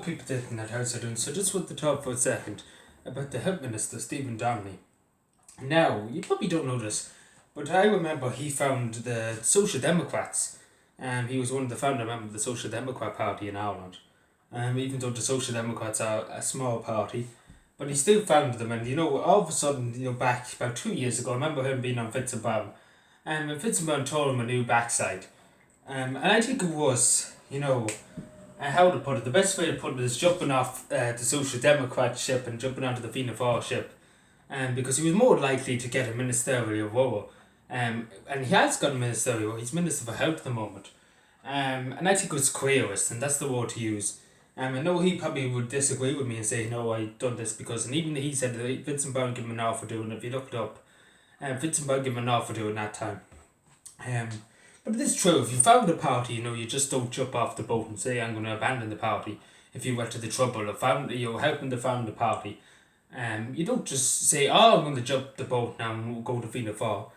People in that house are doing. So just want to talk for a second about the Health Minister, Stephen Donnelly. Now, you probably don't know this, but I remember he found the Social Democrats. He was one of the founder members of the Social Democrat Party in Ireland. Even though the Social Democrats are a small party, but he still founded them. And all of a sudden, back about 2 years ago, I remember him being on Fitz and Brown. And Fitz and Brown told him a new backside. And I think it was, how to put it, the best way to put it is jumping off the Social Democrat ship and jumping onto the Fianna Fáil ship, because he was more likely to get a ministerial role, and he has got a ministerial role. He's Minister for Health at the moment, and I think it was careerist, and that's the word to use. I know he probably would disagree with me and say, no, I done this because, and even he said that Vincent Brown gave him an offer doing it. If you look it up, Vincent Brown gave him an offer doing that time. But it is true, if you found a party, you just don't jump off the boat and say, I'm going to abandon the party if you went to the trouble of helping to found the party. You don't just say, I'm going to jump the boat now and go to Fianna Fáil.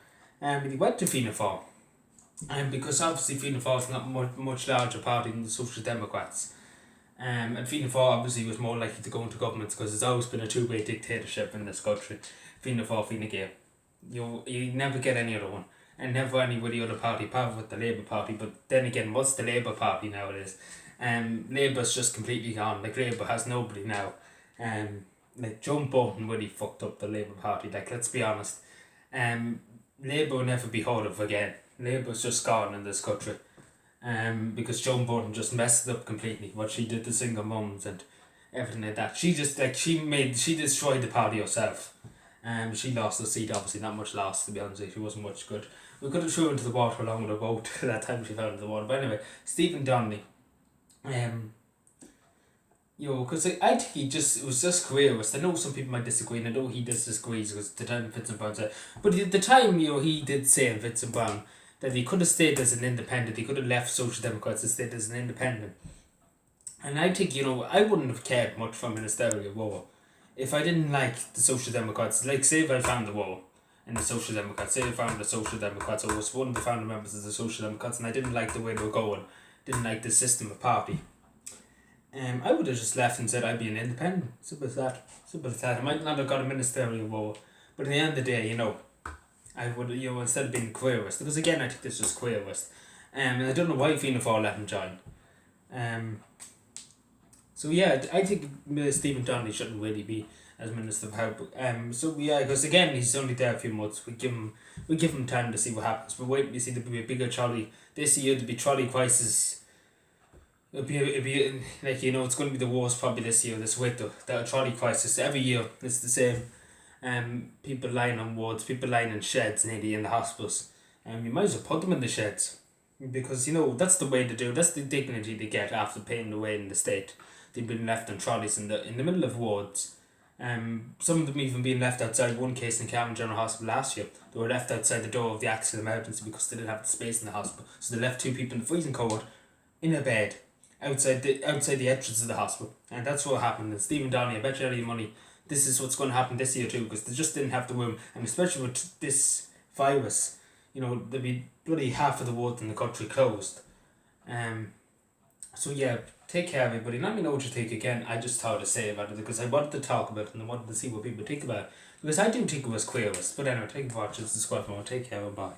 He went to Fianna Fáil. Because obviously Fianna Fáil is not much larger party than the Social Democrats. And Fianna Fáil obviously was more likely to go into government because there's always been a two-way dictatorship in this country. Fianna Fáil, Fine Gael. You never get any other one. And never any with the other party, apart with the Labour Party. But then again, what's the Labour Party nowadays? Labour's just completely gone. Like, Labour has nobody now. Like, Joe Biden really fucked up the Labour Party. Like, let's be honest. Labour will never be heard of again. Labour's just gone in this country. Because Joe Biden just messed it up completely. What she did to single mums and everything like that. She destroyed the party herself. She lost the seat, obviously not much lost, to be honest with you. She wasn't much good. We could have threw her into the water along with a boat that time she fell into the water. But anyway, Stephen Donnelly. Because I think it was just careerist. I know some people might disagree, and I know he disagrees because the time Fitz and Brown said. But at the time, he did say in Fitz and Brown that he could have stayed as an independent. He could have left Social Democrats and stayed as an independent. And I think, I wouldn't have cared much for ministerial role if I didn't like the Social Democrats. Like, say if I found the role in the Social Democrats, say I found the Social Democrats, or was one of the founder members of the Social Democrats, and I didn't like the way they were going, didn't like the system of party, I would have just left and said I'd be an independent. Simple as that. I might not have got a ministerial role, but at the end of the day, I would, instead of being careerist, because again, I think this was careerist, and I don't know why Fianna Fáil let him join. So yeah, I think Stephen Donnelly shouldn't really be as Minister of Health. So yeah, because again, he's only there a few months. We give him time to see what happens. But wait, you see, there'll be a bigger trolley this year. There'll be trolley crisis. It'll be like, it's going to be the worst probably this year. This winter, the trolley crisis every year. It's the same. People lying on wards, people lying in sheds, nearly in the hospitals. You might as well put them in the sheds, because that's the way to do. That's the dignity they get after paying away in the state. They've been left on trolleys in the middle of wards. Some of them even being left outside. One case in Cavan General Hospital last year, they were left outside the door of the accident emergency because they didn't have the space in the hospital. So they left two people in the freezing cold in a bed outside the entrance of the hospital, and that's what happened. And Stephen Donnelly, I bet you any money this is what's going to happen this year too, because they just didn't have the room, and especially with this virus, there'll be bloody half of the wards in the country closed. So yeah, take care everybody. Let me know what you think again. I just thought to say about it because I wanted to talk about it and I wanted to see what people think about it, because I do think it was queerest. But anyway, thank you for watching. Subscribe for more. Take care and bye.